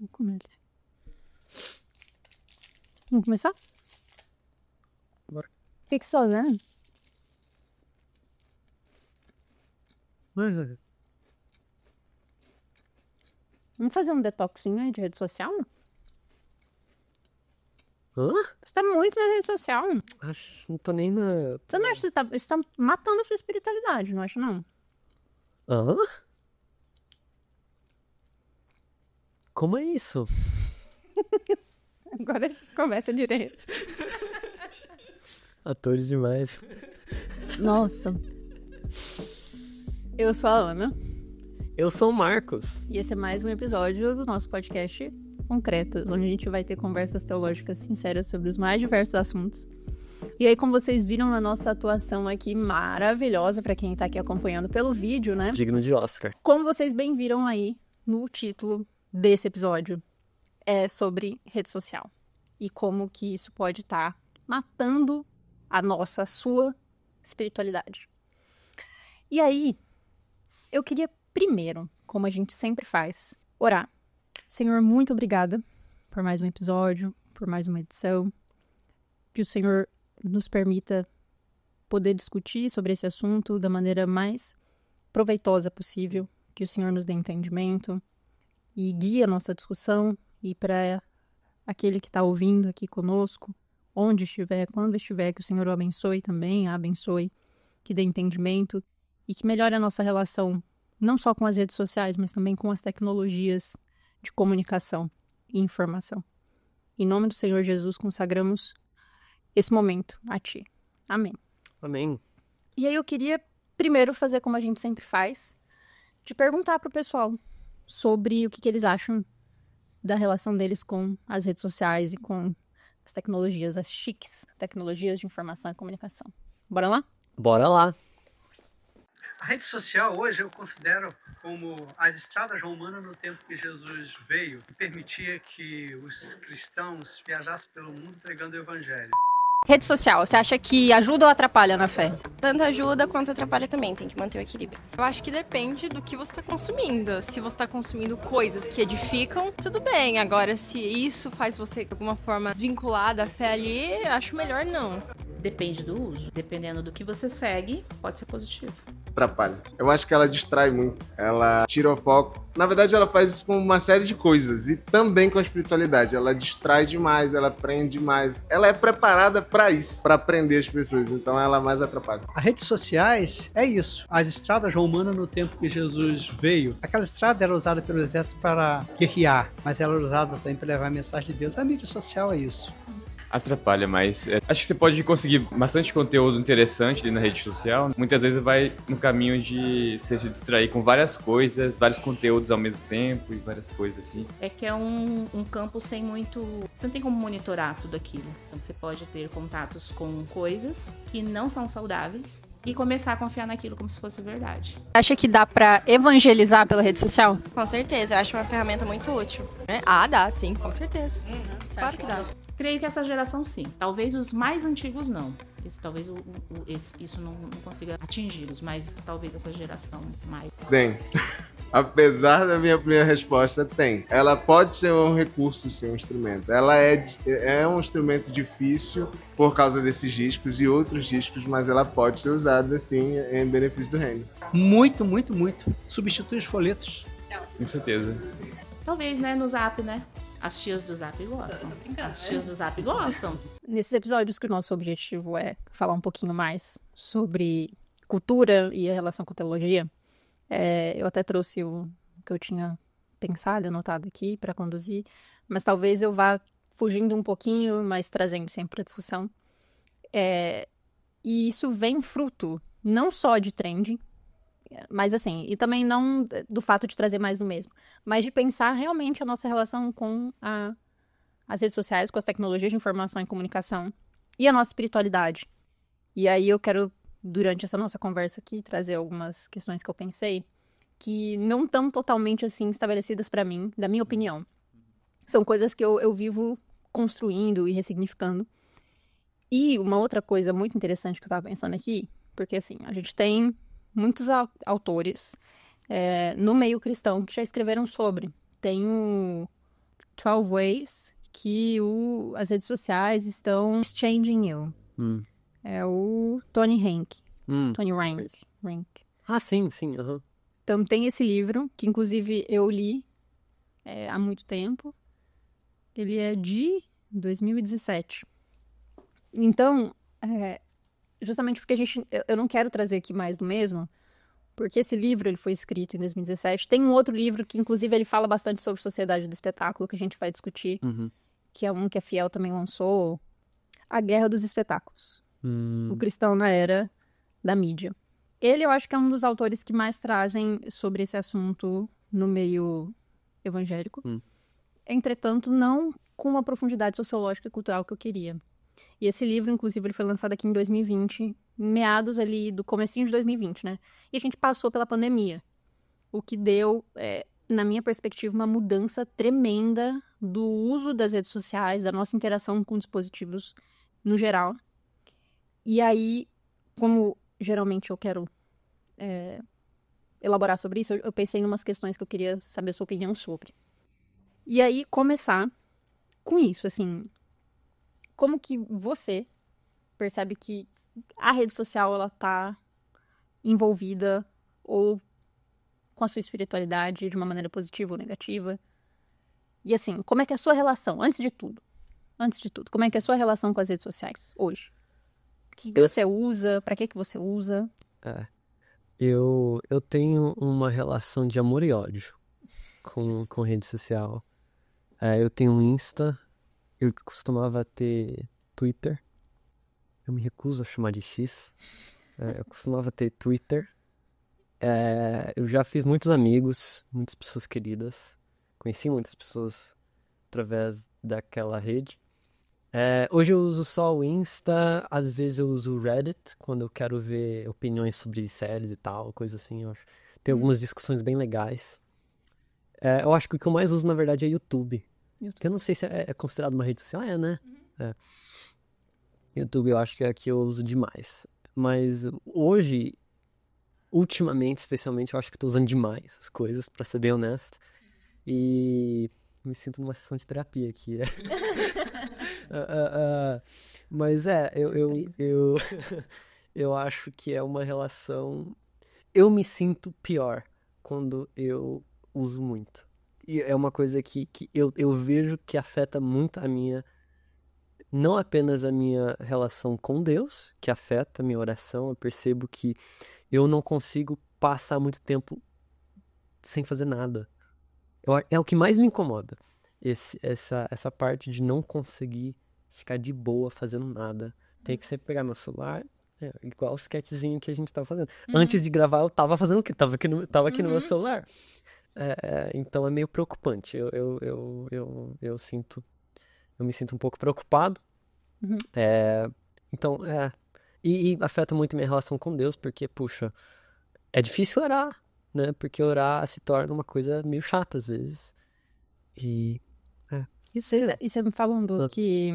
Vamos comer. Vamos começar? Bora. O que você tá fazendo? Vamos fazer um detoxinho aí de rede social? Hã? Você tá muito na rede social. Acho, não tô nem na... Você não acha que você tá matando a sua espiritualidade, não acha, não? Hã? Como é isso? Agora começa direito. Atores demais. Nossa. Eu sou a Ana. Eu sou o Marcos. E esse é mais um episódio do nosso podcast Concretas, onde a gente vai ter conversas teológicas sinceras sobre os mais diversos assuntos. E aí, como vocês viram na nossa atuação aqui maravilhosa, pra quem tá aqui acompanhando pelo vídeo, né? Digno de Oscar. Como vocês bem viram aí no título desse episódio, é sobre rede social. E como que isso pode estar matando a sua espiritualidade. E aí, eu queria primeiro, como a gente sempre faz, orar. Senhor, muito obrigada por mais um episódio, por mais uma edição. Que o Senhor nos permita poder discutir sobre esse assunto da maneira mais proveitosa possível. Que o Senhor nos dê entendimento e guie a nossa discussão. E para aquele que está ouvindo aqui conosco, onde estiver, quando estiver, que o Senhor o abençoe também, a abençoe, que dê entendimento e que melhore a nossa relação, não só com as redes sociais, mas também com as tecnologias de comunicação e informação. Em nome do Senhor Jesus, consagramos esse momento a Ti. Amém. Amém. E aí eu queria primeiro fazer como a gente sempre faz, de perguntar pro pessoal sobre o que eles acham da relação deles com as redes sociais e com as tecnologias, as chiques tecnologias de informação e comunicação. Bora lá? Bora lá. A rede social hoje eu considero como as estradas romanas no tempo que Jesus veio e permitia que os cristãos viajassem pelo mundo pregando o evangelho. Rede social, você acha que ajuda ou atrapalha na fé? Tanto ajuda quanto atrapalha também, tem que manter o equilíbrio. Eu acho que depende do que você está consumindo. Se você está consumindo coisas que edificam, tudo bem. Agora, se isso faz você, de alguma forma, desvincular da fé ali, acho melhor não. Depende do uso. Dependendo do que você segue, pode ser positivo. Atrapalha. Eu acho que ela distrai muito. Ela tira o foco. Na verdade, ela faz isso com uma série de coisas. E também com a espiritualidade. Ela distrai demais, ela prende demais. Ela é preparada para isso, para prender as pessoas. Então, ela mais atrapalha. As redes sociais é isso. As estradas romanas no tempo que Jesus veio. Aquela estrada era usada pelo exército para guerrear, mas ela era usada também para levar a mensagem de Deus. A mídia social é isso. Atrapalha, mas acho que você pode conseguir bastante conteúdo interessante ali na rede social. Muitas vezes vai no caminho de você se distrair com várias coisas, vários conteúdos ao mesmo tempo e várias coisas assim. É que é um campo sem muito... Você não tem como monitorar tudo aquilo. Então você pode ter contatos com coisas que não são saudáveis e começar a confiar naquilo como se fosse verdade. Acha que dá pra evangelizar pela rede social? Com certeza, eu acho uma ferramenta muito útil. Ah, dá, sim, com certeza. Claro que dá. Creio que essa geração sim. Talvez os mais antigos não. Talvez isso não consiga atingi-los, mas talvez essa geração mais... Tem. Apesar da minha primeira resposta, tem. Ela pode ser um recurso, sim, um instrumento. Ela é um instrumento difícil por causa desses riscos e outros riscos, mas ela pode ser usada, sim, em benefício do reino. Muito, muito, muito. Substitui os folhetos. Com certeza. Talvez, né, no Zap, né? As tias do Zap gostam. As tias do Zap gostam. Nesses episódios que o nosso objetivo é falar um pouquinho mais sobre cultura e a relação com teologia, eu até trouxe o que eu tinha pensado, anotado aqui para conduzir, mas talvez eu vá fugindo um pouquinho, mas trazendo sempre a discussão. E isso vem fruto não só de trending, mas assim, e também não do fato de trazer mais do mesmo, mas de pensar realmente a nossa relação com as redes sociais, com as tecnologias de informação e comunicação e a nossa espiritualidade. E aí eu quero, durante essa nossa conversa aqui, trazer algumas questões que eu pensei que não estão totalmente assim estabelecidas para mim, da minha opinião. São coisas que eu vivo construindo e ressignificando. E uma outra coisa muito interessante que eu tava pensando aqui, porque assim, a gente tem muitos autores no meio cristão que já escreveram sobre. Tem o 12 Ways que as redes sociais estão changing you. É o Tony Rank. Tony Rank. Ah, sim. Aham. Então tem esse livro, que inclusive eu li há muito tempo. Ele é de 2017. Então, justamente porque eu não quero trazer aqui mais do mesmo, porque esse livro ele foi escrito em 2017. Tem um outro livro que, inclusive, ele fala bastante sobre sociedade do espetáculo, que a gente vai discutir, que é um que a Fiel também lançou, A Guerra dos Espetáculos. O cristão na era da mídia. Ele, eu acho que é um dos autores que mais trazem sobre esse assunto no meio evangélico. Entretanto, não com uma profundidade sociológica e cultural que eu queria. E esse livro, inclusive, ele foi lançado aqui em 2020, meados ali do comecinho de 2020, né? E a gente passou pela pandemia, o que deu, na minha perspectiva, uma mudança tremenda do uso das redes sociais, da nossa interação com dispositivos no geral. E aí, como geralmente eu quero elaborar sobre isso, eu pensei em umas questões que eu queria saber a sua opinião sobre. E aí, começar com isso, assim, como que você percebe que a rede social, ela tá envolvida ou com a sua espiritualidade de uma maneira positiva ou negativa? E assim, como é que é a sua relação, antes de tudo, como é que é a sua relação com as redes sociais hoje? O que você usa? Pra que você usa? Eu tenho uma relação de amor e ódio com rede social. Eu tenho um Insta, eu costumava ter Twitter. Eu me recuso a chamar de X. Eu costumava ter Twitter. Eu já fiz muitos amigos, muitas pessoas queridas. Conheci muitas pessoas através daquela rede. Hoje eu uso só o Insta, às vezes eu uso o Reddit, quando eu quero ver opiniões sobre séries e tal, coisa assim, eu acho. Tem algumas discussões bem legais. Eu acho que o que eu mais uso, na verdade, é YouTube. Que eu não sei se é considerado uma rede social, né? YouTube eu acho que é a que eu uso demais. Mas hoje, ultimamente, especialmente, eu acho que estou usando demais as coisas, pra ser bem honesto. E me sinto numa sessão de terapia aqui. Mas eu acho que é uma relação... Eu me sinto pior quando eu uso muito. E é uma coisa que eu vejo que afeta muito a minha... Não apenas a minha relação com Deus, que afeta a minha oração. Eu percebo que eu não consigo passar muito tempo sem fazer nada. É o que mais me incomoda. Essa parte de não conseguir ficar de boa fazendo nada. Tem que sempre pegar meu celular, igual o sketchzinho que a gente tava fazendo. Antes de gravar, eu tava fazendo o quê? Tava aqui no meu celular. Então é meio preocupante. Eu me sinto um pouco preocupado. Então, e afeta muito minha relação com Deus, porque, puxa, é difícil orar, né? Porque orar se torna uma coisa meio chata às vezes. E você me falando que,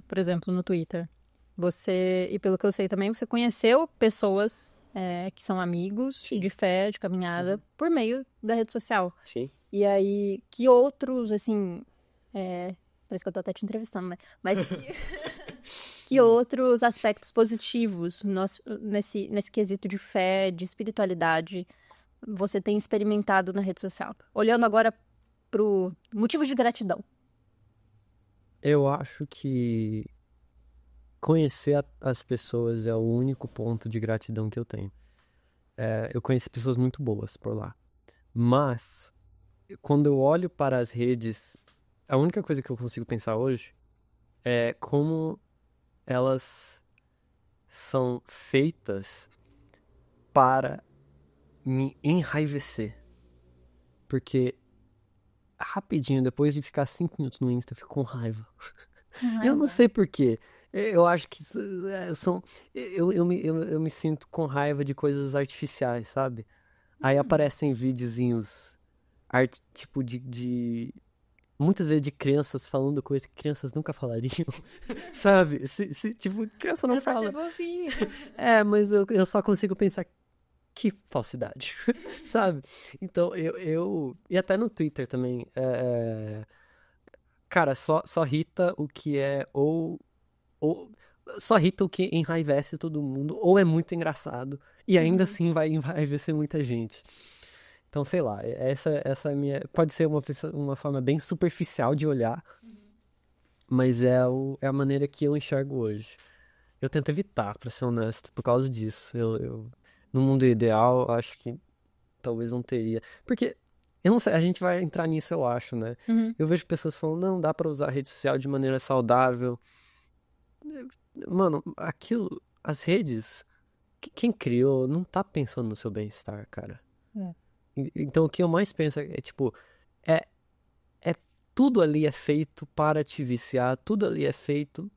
por exemplo, no Twitter, você, e pelo que eu sei também, você conheceu pessoas que são amigos de fé, de caminhada, por meio da rede social. Sim. E aí, que outros, assim, parece que eu tô até te entrevistando, né? Mas que outros aspectos positivos nesse quesito de fé, de espiritualidade, você tem experimentado na rede social? Olhando agora pro motivos de gratidão. Eu acho que conhecer as pessoas é o único ponto de gratidão que eu tenho. Eu conheci pessoas muito boas por lá. Mas, quando eu olho para as redes, a única coisa que eu consigo pensar hoje é como elas são feitas para me enraivecer. Porque rapidinho, depois de ficar 5 minutos no Insta, eu fico com raiva. Eu não sei porquê. Eu acho que eu me sinto com raiva de coisas artificiais, sabe? Aí aparecem videozinhos tipo de muitas vezes de crianças falando coisas que crianças nunca falariam, sabe? Tipo, criança não fala. Mas eu Mas eu só consigo pensar Que falsidade, sabe? Então, e até no Twitter também, cara, só irrita o que é ou só irrita o que enraivece todo mundo, ou é muito engraçado, e ainda assim vai enraivecer muita gente. Então, sei lá, essa é a minha... Pode ser uma forma bem superficial de olhar, mas é a maneira que eu enxergo hoje. Eu tento evitar, pra ser honesto, por causa disso. No mundo ideal, acho que talvez não teria. Porque, eu não sei, a gente vai entrar nisso, eu acho, né? Eu vejo pessoas falando, não, dá pra usar a rede social de maneira saudável. Mano, as redes, quem criou não tá pensando no seu bem-estar, cara. Então, o que eu mais penso tipo, tudo ali é feito para te viciar, tudo ali é feito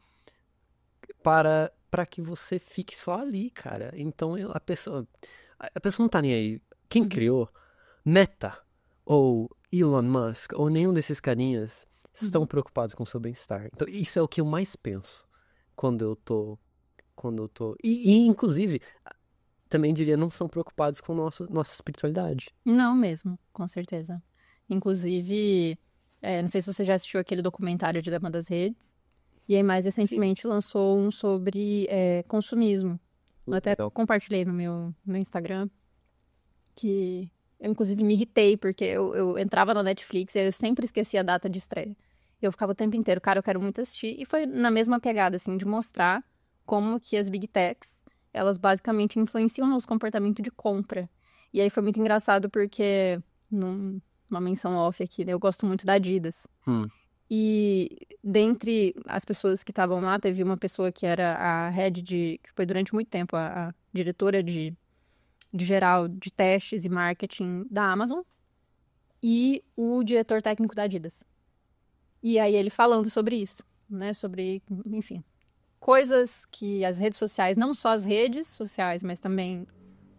para que você fique só ali, cara. Então, a pessoa não tá nem aí. Quem criou, Meta, ou Elon Musk, ou nenhum desses carinhas, estão preocupados com o seu bem-estar. Então, isso é o que eu mais penso quando eu tô... E inclusive, também diria, não são preocupados com nossa espiritualidade. Não mesmo, com certeza. Inclusive, não sei se você já assistiu aquele documentário Dilema das Redes. E aí, mais recentemente, lançou um sobre consumismo. Eu até compartilhei no meu Instagram, que eu, inclusive, me irritei, porque eu entrava na Netflix e eu sempre esquecia a data de estreia. Eu ficava o tempo inteiro, cara, eu quero muito assistir. E foi na mesma pegada, assim, de mostrar como que as Big Techs, elas basicamente influenciam no nosso comportamento de compra. E aí foi muito engraçado, porque, numa menção off aqui, né, eu gosto muito da Adidas. E dentre as pessoas que estavam lá, teve uma pessoa que era a head que foi durante muito tempo a diretora de geral de testes e marketing da Amazon e o diretor técnico da Adidas. E aí ele falando sobre isso, né? Sobre, enfim, coisas que as redes sociais, não só as redes sociais, mas também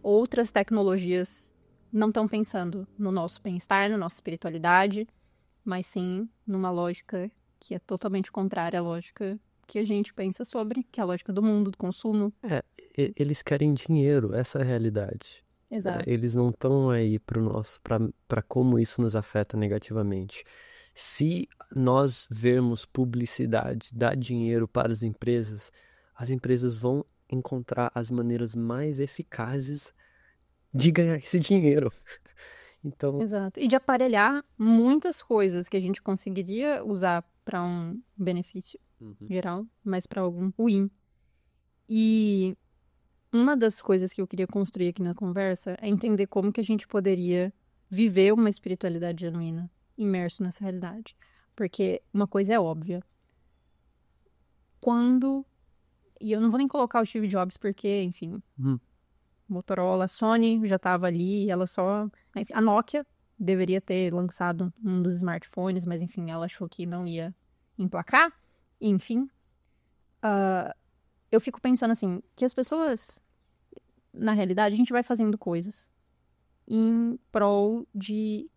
outras tecnologias não estão pensando no nosso bem-estar, na nossa espiritualidade, mas sim numa lógica que é totalmente contrária à lógica que a gente pensa sobre, que é a lógica do mundo, do consumo. Eles querem dinheiro, essa é a realidade. Exato. Eles não estão aí para como isso nos afeta negativamente. Se nós vermos publicidade dar dinheiro para as empresas vão encontrar as maneiras mais eficazes de ganhar esse dinheiro. Então... Exato. E de aparelhar muitas coisas que a gente conseguiria usar para um benefício geral, mas para algum ruim. E uma das coisas que eu queria construir aqui na conversa é entender como que a gente poderia viver uma espiritualidade genuína, imerso nessa realidade. Porque uma coisa é óbvia. E eu não vou nem colocar o Steve Jobs porque, enfim... Motorola, Sony já estava ali, ela só... Enfim, a Nokia deveria ter lançado um dos smartphones, mas enfim, ela achou que não ia emplacar. Enfim, eu fico pensando assim, que as pessoas, na realidade, a gente vai fazendo coisas em prol de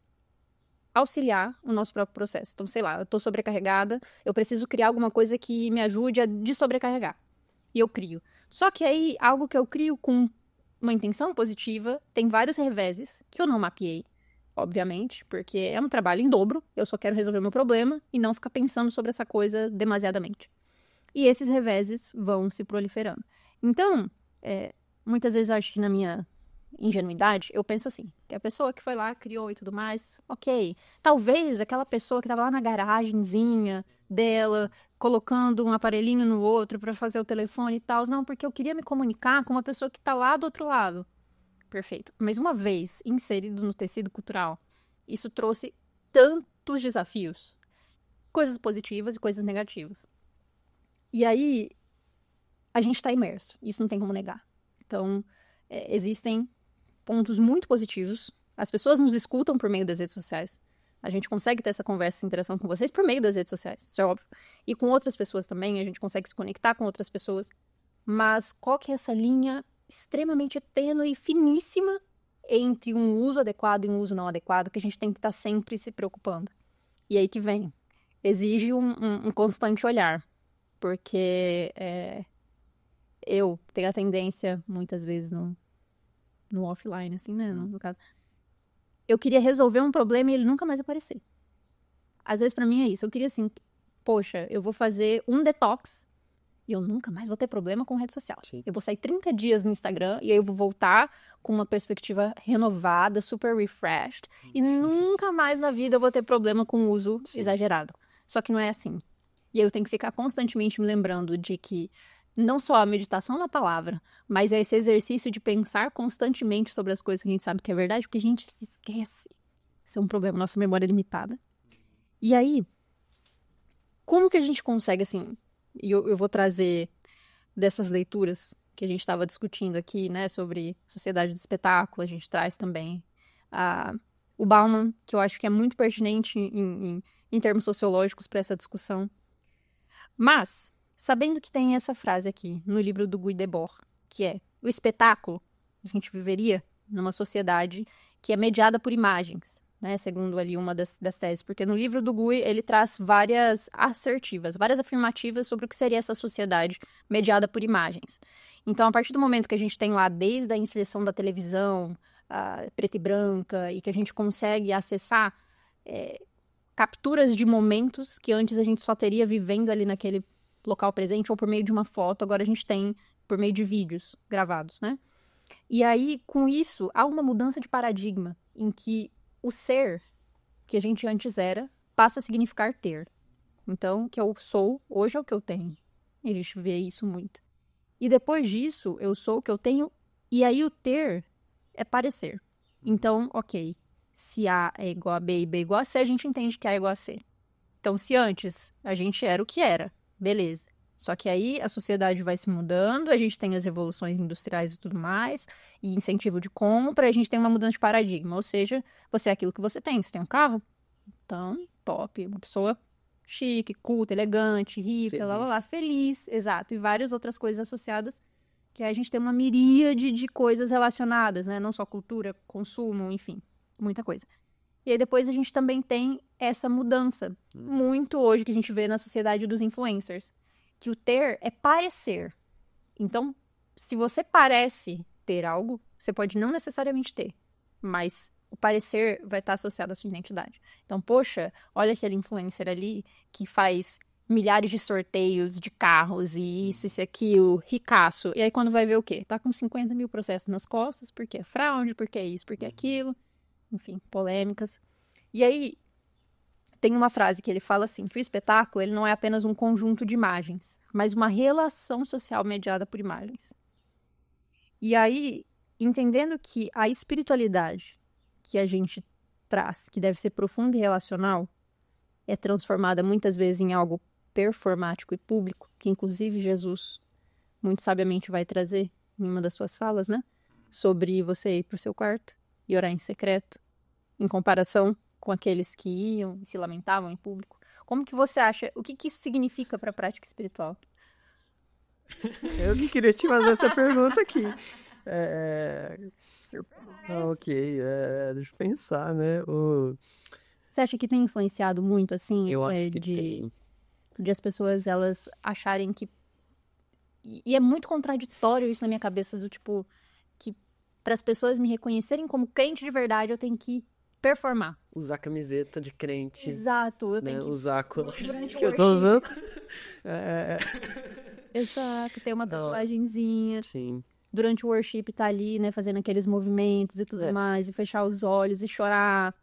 auxiliar o nosso próprio processo. Então, sei lá, eu tô sobrecarregada, eu preciso criar alguma coisa que me ajude a desobrecarregar. E eu crio. Só que aí, algo que eu crio com uma intenção positiva, tem vários reveses que eu não mapeei, obviamente, porque é um trabalho em dobro, eu só quero resolver o meu problema e não ficar pensando sobre essa coisa demasiadamente. E esses reveses vão se proliferando. Então, muitas vezes eu acho que na minha ingenuidade, eu penso assim, que a pessoa que foi lá, criou e tudo mais, ok, talvez aquela pessoa que tava lá na garagenzinha dela, colocando um aparelhinho no outro para fazer o telefone e tal, não, porque eu queria me comunicar com uma pessoa que tá lá do outro lado. Perfeito. Mas uma vez inserido no tecido cultural, isso trouxe tantos desafios, coisas positivas e coisas negativas. E aí, a gente tá imerso, isso não tem como negar. Então, existem pontos muito positivos, as pessoas nos escutam por meio das redes sociais, a gente consegue ter essa conversa, essa interação com vocês por meio das redes sociais, isso é óbvio. E com outras pessoas também, a gente consegue se conectar com outras pessoas. Mas qual que é essa linha extremamente tênue e finíssima entre um uso adequado e um uso não adequado que a gente tem que estar sempre se preocupando? E aí que vem. Exige um constante olhar. Porque eu tenho a tendência, muitas vezes, no offline, assim, né, no caso. Eu queria resolver um problema e ele nunca mais aparecer. Às vezes, pra mim, é isso. Eu queria, assim, poxa, eu vou fazer um detox e eu nunca mais vou ter problema com rede social. Sim. Eu vou sair 30 dias no Instagram e aí eu vou voltar com uma perspectiva renovada, super refreshed, e nunca mais na vida eu vou ter problema com o uso exagerado. Só que não é assim. E aí eu tenho que ficar constantemente me lembrando de que não só a meditação na palavra, mas é esse exercício de pensar constantemente sobre as coisas que a gente sabe que é verdade, porque a gente se esquece. Isso é um problema, nossa memória é limitada. E aí, como que a gente consegue, assim, e eu vou trazer dessas leituras que a gente estava discutindo aqui, né, sobre sociedade do espetáculo, a gente traz também o Bauman, que eu acho que é muito pertinente em termos sociológicos para essa discussão. Mas, sabendo que tem essa frase aqui no livro do Guy Debord, que é: o espetáculo, a gente viveria numa sociedade que é mediada por imagens, né, segundo ali uma das teses, porque no livro do Guy ele traz várias assertivas, várias afirmativas sobre o que seria essa sociedade mediada por imagens. Então, a partir do momento que a gente tem lá, desde a inserção da televisão, preta e branca, e que a gente consegue acessar capturas de momentos que antes a gente só teria vivendo ali naquele local presente, ou por meio de uma foto, agora a gente tem por meio de vídeos gravados, né? E aí, com isso, há uma mudança de paradigma, em que o ser, que a gente antes era, passa a significar ter. Então, o que eu sou, hoje é o que eu tenho. E a gente vê isso muito. E depois disso, eu sou o que eu tenho, e aí o ter é parecer. Então, ok, se A é igual a B e B é igual a C, a gente entende que A é igual a C. Então, se antes a gente era o que era, beleza. Só que aí a sociedade vai se mudando, a gente tem as revoluções industriais e tudo mais, e incentivo de compra, a gente tem uma mudança de paradigma. Ou seja, você é aquilo que você tem. Você tem um carro? Então, top. Uma pessoa chique, culta, elegante, rica, lá, lá, lá, feliz. Exato. E várias outras coisas associadas, que aí a gente tem uma miríade de coisas relacionadas, né? Não só cultura, consumo, enfim, muita coisa. E aí depois a gente também tem essa mudança, muito hoje que a gente vê na sociedade dos influencers, que o ter é parecer. Então, se você parece ter algo, você pode não necessariamente ter, mas o parecer vai estar associado à sua identidade. Então, poxa, olha aquele influencer ali que faz milhares de sorteios de carros e isso e aquilo, ricaço. E aí quando vai ver o quê? Tá com 50 mil processos nas costas, porque é fraude, porque é isso, porque é aquilo. Enfim, polêmicas. E aí, tem uma frase que ele fala assim, que o espetáculo ele não é apenas um conjunto de imagens, mas uma relação social mediada por imagens. E aí, entendendo que a espiritualidade que a gente traz, que deve ser profunda e relacional, é transformada muitas vezes em algo performático e público, que inclusive Jesus muito sabiamente vai trazer em uma das suas falas, né? Sobre você ir para o seu quarto e orar em secreto, em comparação com aqueles que iam e se lamentavam em público. Como que você acha, o que isso significa para a prática espiritual? Eu que queria te fazer essa pergunta aqui. Ok, deixa eu pensar, né? Você acha que tem influenciado muito, assim, Eu acho que tem. de as pessoas, elas acharem que... E é muito contraditório isso na minha cabeça, do tipo, que para as pessoas me reconhecerem como crente de verdade, eu tenho que performar. Usar camiseta de crente. Exato, eu né? tenho que... Usar Durante o que eu tô usando. Exato, ter uma tatuagenzinha. Sim. Durante o worship tá ali, né, fazendo aqueles movimentos e tudo mais, e fechar os olhos e chorar.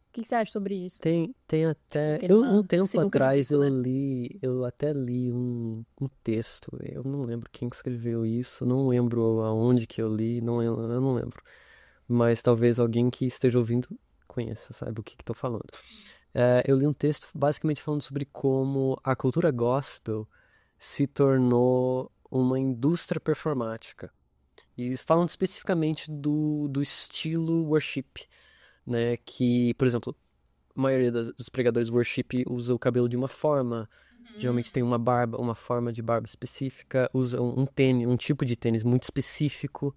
O que você acha sobre isso? Tem até... Um tempo atrás eu até li um texto, eu não lembro quem escreveu isso, não lembro aonde que eu li, eu não lembro. Mas talvez alguém que esteja ouvindo conheça, sabe o que tô falando. Eu li um texto basicamente falando sobre como a cultura gospel se tornou uma indústria performática. E falando especificamente do estilo worship, né? Que, por exemplo, a maioria dos pregadores worship usa o cabelo de uma forma, geralmente tem uma barba, uma forma de barba específica, usa um tipo de tênis muito específico,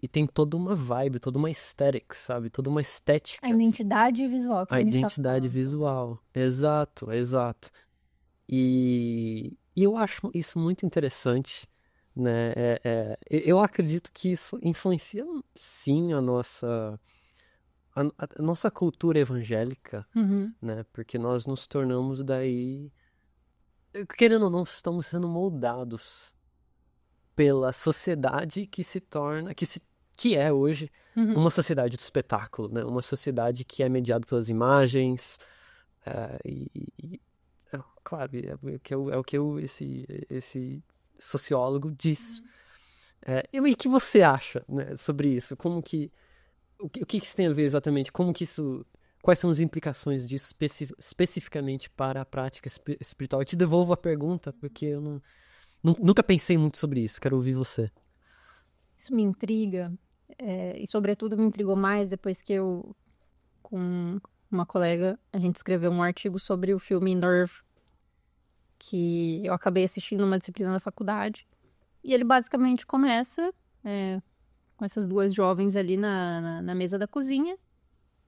e tem toda uma vibe, toda uma aesthetic, sabe? Toda uma estética. A identidade visual. A identidade visual, exato. E eu acho isso muito interessante, né? Eu acredito que isso influencia, sim, a nossa cultura evangélica, Uhum. né? Porque nós nos tornamos daí, querendo ou não, estamos sendo moldados pela sociedade que se torna, que é hoje Uhum. uma sociedade do espetáculo, né? Uma sociedade que é mediada pelas imagens, claro, esse sociólogo diz. E o que você acha, né, sobre isso? O que isso tem a ver exatamente? Quais são as implicações disso especificamente para a prática espiritual? Eu te devolvo a pergunta, porque eu nunca pensei muito sobre isso. Quero ouvir você. Isso me intriga, e sobretudo me intrigou mais depois que eu, com uma colega, a gente escreveu um artigo sobre o filme Nerve, que eu acabei assistindo numa disciplina da faculdade. E ele basicamente começa com essas duas jovens ali na mesa da cozinha.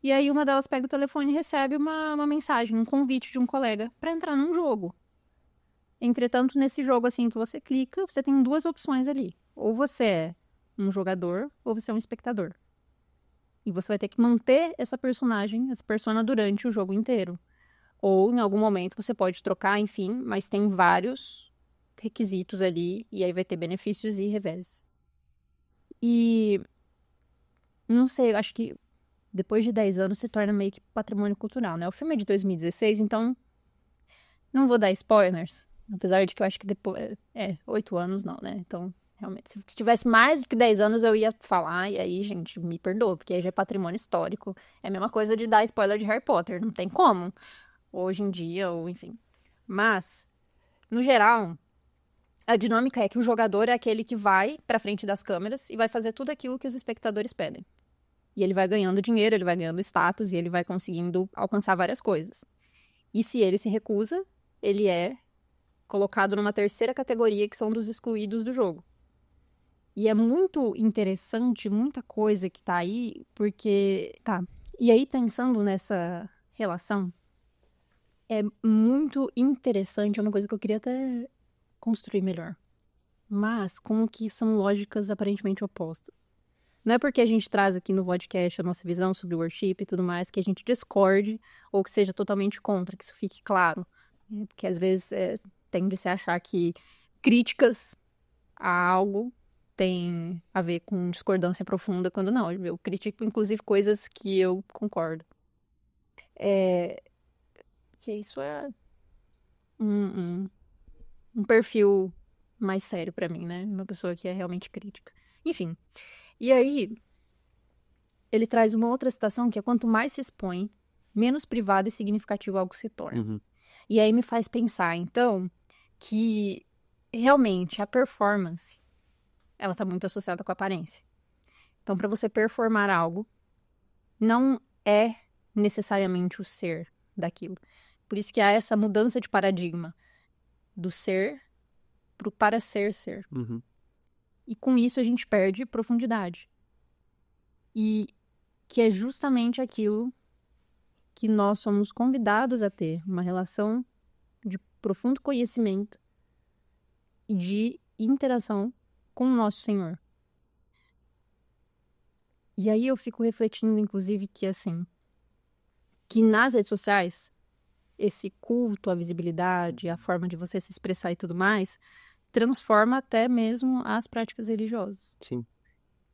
E aí uma delas pega o telefone e recebe uma mensagem, um convite de um colega para entrar num jogo. Entretanto, nesse jogo assim que você clica, você tem duas opções ali. Ou você é um jogador, ou você é um espectador. E você vai ter que manter essa personagem, essa persona durante o jogo inteiro. Ou em algum momento você pode trocar, enfim, mas tem vários requisitos ali, e aí vai ter benefícios e revés. E não sei, eu acho que depois de 10 anos se torna meio que patrimônio cultural, né? O filme é de 2016, então não vou dar spoilers, apesar de que eu acho que depois... 8 anos não, né? Então, realmente, se tivesse mais do que 10 anos eu ia falar, e aí, gente, me perdoa, porque aí já é patrimônio histórico. É a mesma coisa de dar spoiler de Harry Potter, não tem como. Hoje em dia, ou enfim. Mas, no geral, a dinâmica é que o jogador é aquele que vai pra frente das câmeras e vai fazer tudo aquilo que os espectadores pedem. E ele vai ganhando dinheiro, ele vai ganhando status e ele vai conseguindo alcançar várias coisas. E se ele se recusa, ele é colocado numa terceira categoria, que são dos excluídos do jogo. E é muito interessante, muita coisa que tá aí, porque... Tá, e aí pensando nessa relação, é muito interessante, é uma coisa que eu queria até construir melhor. Mas como que são lógicas aparentemente opostas. Não é porque a gente traz aqui no podcast a nossa visão sobre o worship e tudo mais que a gente discorde ou que seja totalmente contra, que isso fique claro. Porque às vezes tende-se a achar que críticas a algo tem a ver com discordância profunda, quando não. Eu critico, inclusive, coisas que eu concordo. Que isso é um perfil mais sério pra mim, né? Uma pessoa que é realmente crítica. Enfim. E aí, ele traz uma outra citação que é: quanto mais se expõe, menos privado e significativo algo se torna. Uhum. E aí me faz pensar, então, que realmente a performance, ela tá muito associada com a aparência. Então, para você performar algo, não é necessariamente o ser daquilo. Por isso que há essa mudança de paradigma do ser pro para ser. Uhum. E com isso a gente perde profundidade. E que é justamente aquilo que nós somos convidados a ter, uma relação de profundo conhecimento e de interação com o nosso Senhor. E aí eu fico refletindo, inclusive, que assim, que nas redes sociais, esse culto à visibilidade, a forma de você se expressar e tudo mais, transforma até mesmo as práticas religiosas. Sim.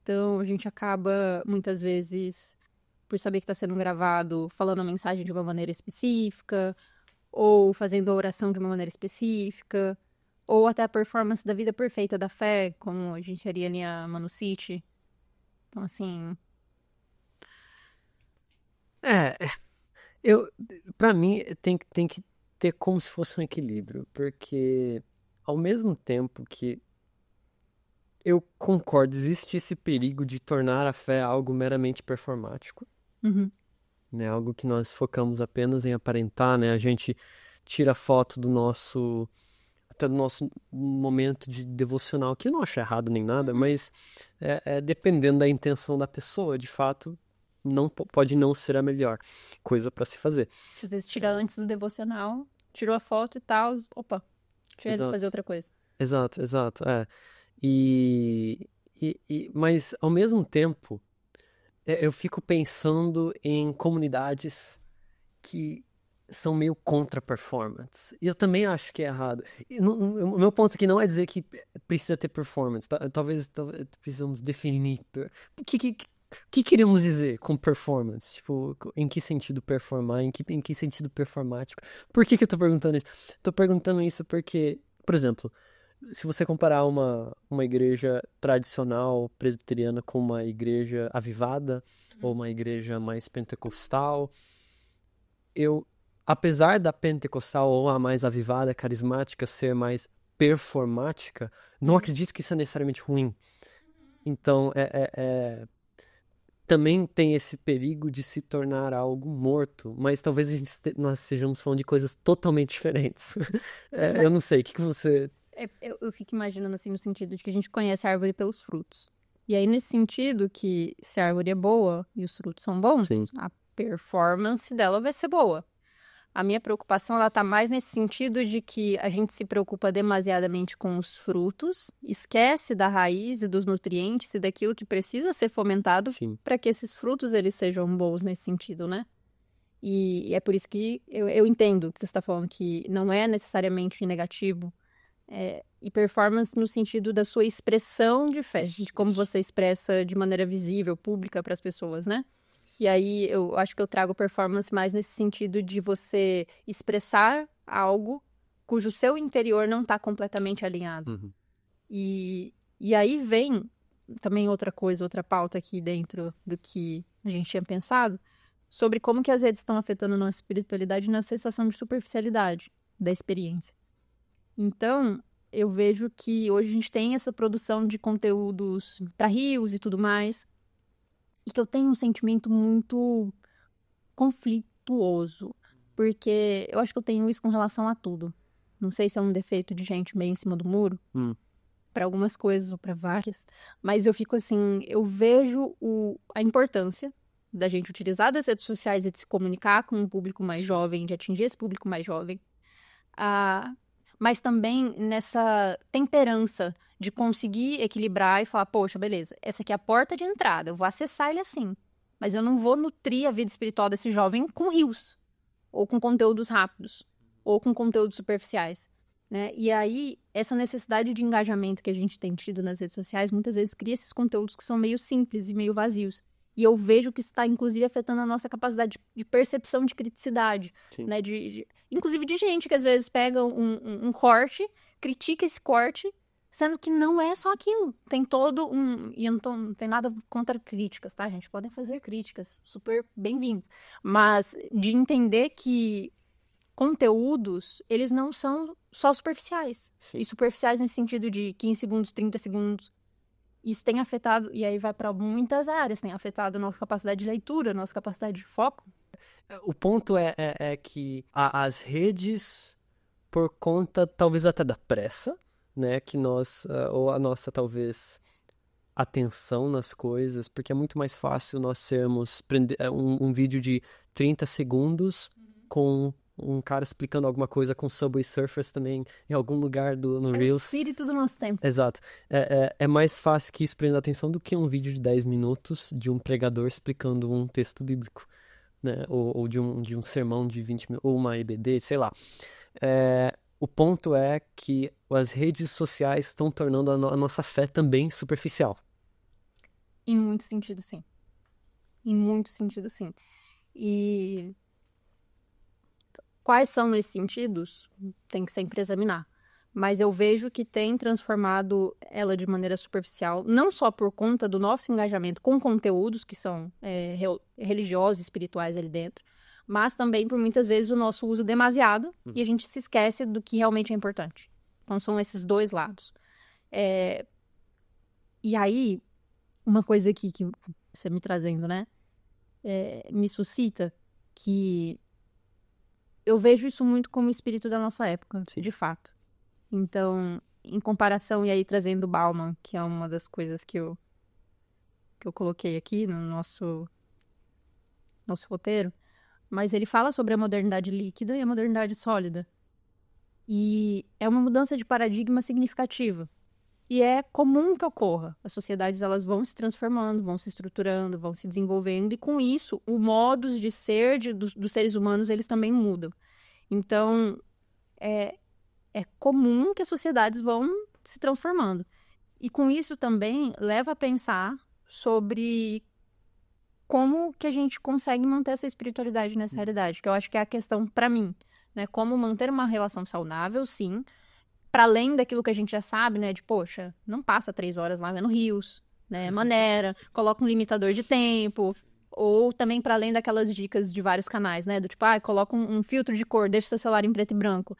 Então, a gente acaba, muitas vezes, por saber que está sendo gravado, falando a mensagem de uma maneira específica, ou fazendo a oração de uma maneira específica, ou até a performance da vida perfeita da fé, como a gente haria ali a Manu City. Então, assim... Pra mim, tem que ter como se fosse um equilíbrio, porque ao mesmo tempo que eu concordo, existe esse perigo de tornar a fé algo meramente performático, Uhum. né? Algo que nós focamos apenas em aparentar, né? A gente tira foto até do nosso momento de devocional, que eu não acho errado nem nada, mas dependendo da intenção da pessoa, de fato, pode não ser a melhor coisa para se fazer. Às vezes tira antes do devocional, tirou a foto e tal, opa, deixa eu Exato. fazer outra coisa. Exato. Mas, ao mesmo tempo, eu fico pensando em comunidades que são meio contra performance. E eu também acho que é errado. O meu ponto aqui não é dizer que precisa ter performance. Talvez precisamos definir. O que queremos dizer com performance? Tipo, em que sentido performar? Em que sentido performático? Por que eu tô perguntando isso? Tô perguntando isso porque, por exemplo, se você comparar uma igreja tradicional presbiteriana com uma igreja avivada ou uma igreja mais pentecostal, apesar da pentecostal ou a mais avivada, carismática, ser mais performática, não acredito que isso é necessariamente ruim. Então, também tem esse perigo de se tornar algo morto, mas talvez nós estejamos falando de coisas totalmente diferentes. Eu não sei, o que você... Eu fico imaginando assim no sentido de que a gente conhece a árvore pelos frutos. E aí nesse sentido que se a árvore é boa e os frutos são bons, Sim. a performance dela vai ser boa. A minha preocupação, ela tá mais nesse sentido de que a gente se preocupa demasiadamente com os frutos, esquece da raiz e dos nutrientes e daquilo que precisa ser fomentado para que esses frutos eles sejam bons nesse sentido, né? E é por isso que eu entendo que você está falando que não é necessariamente negativo, e performance no sentido da sua expressão de fé, de como você expressa de maneira visível, pública para as pessoas, né? E aí eu acho que eu trago performance mais nesse sentido de você expressar algo cujo seu interior não está completamente alinhado. Uhum. E aí vem também outra pauta aqui dentro do que a gente tinha pensado, sobre como que as redes estão afetando a nossa espiritualidade na sensação de superficialidade da experiência. Então, eu vejo que hoje a gente tem essa produção de conteúdos para reels e tudo mais, e que eu tenho um sentimento muito conflituoso, porque eu acho que eu tenho isso com relação a tudo. Não sei se é um defeito de gente meio em cima do muro, para algumas coisas ou para várias, mas eu fico assim, eu vejo a importância da gente utilizar as redes sociais e de se comunicar com um público mais jovem, de atingir esse público mais jovem, mas também nessa temperança de conseguir equilibrar e falar, poxa, beleza, essa aqui é a porta de entrada, eu vou acessar ele assim, mas eu não vou nutrir a vida espiritual desse jovem com reels, ou com conteúdos rápidos, ou com conteúdos superficiais, né? E aí, essa necessidade de engajamento que a gente tem tido nas redes sociais, muitas vezes cria esses conteúdos que são meio simples e meio vazios. E eu vejo que isso está, inclusive, afetando a nossa capacidade de percepção de criticidade, né? Inclusive de gente que, às vezes, pega um corte, critica esse corte, sendo que não é só aquilo. Tem todo E eu não tem nada contra críticas, tá, gente? Podem fazer críticas, super bem-vindos. Mas de entender que conteúdos, eles não são só superficiais. E superficiais nesse sentido de 15 segundos, 30 segundos. Isso tem afetado, e aí vai para muitas áreas, tem afetado a nossa capacidade de leitura, a nossa capacidade de foco. O ponto é que as redes, por conta talvez até da pressa, né, que ou a nossa talvez atenção nas coisas, porque é muito mais fácil nós sermos um vídeo de 30 segundos com um cara explicando alguma coisa com Subway Surfers também em algum lugar no Reels. É o espírito do nosso tempo. Exato. É mais fácil que isso prenda atenção do que um vídeo de 10 minutos de um pregador explicando um texto bíblico, né? Ou de um sermão de 20 minutos, ou uma EBD, sei lá. O ponto é que as redes sociais estão tornando a nossa fé também superficial. Em muito sentido, sim. Em muito sentido, sim. E quais são esses sentidos? Tem que sempre examinar. Mas eu vejo que tem transformado ela de maneira superficial, não só por conta do nosso engajamento com conteúdos que são religiosos, espirituais ali dentro, mas também por muitas vezes o nosso uso demasiado e a gente se esquece do que realmente é importante. Então são esses dois lados. E aí, uma coisa aqui que você me trazendo, né, me suscita que eu vejo isso muito como o espírito da nossa época, de fato. Então, em comparação, e aí trazendo Bauman, que é uma das coisas que eu coloquei aqui no nosso roteiro, mas ele fala sobre a modernidade líquida e a modernidade sólida. E é uma mudança de paradigma significativa. E é comum que ocorra. As sociedades, elas vão se transformando, vão se estruturando, vão se desenvolvendo, e com isso, o modus de ser dos seres humanos, eles também mudam. Então, é comum que as sociedades vão se transformando. E com isso também leva a pensar sobre como que a gente consegue manter essa espiritualidade nessa realidade, que eu acho que é a questão para mim, né? Como manter uma relação saudável, sim, para além daquilo que a gente já sabe, né? De, poxa, não passa 3 horas lá vendo rios, né? Maneira, coloca um limitador de tempo, ou também para além daquelas dicas de vários canais, né? Do tipo, coloca um filtro de cor, deixa seu celular em preto e branco.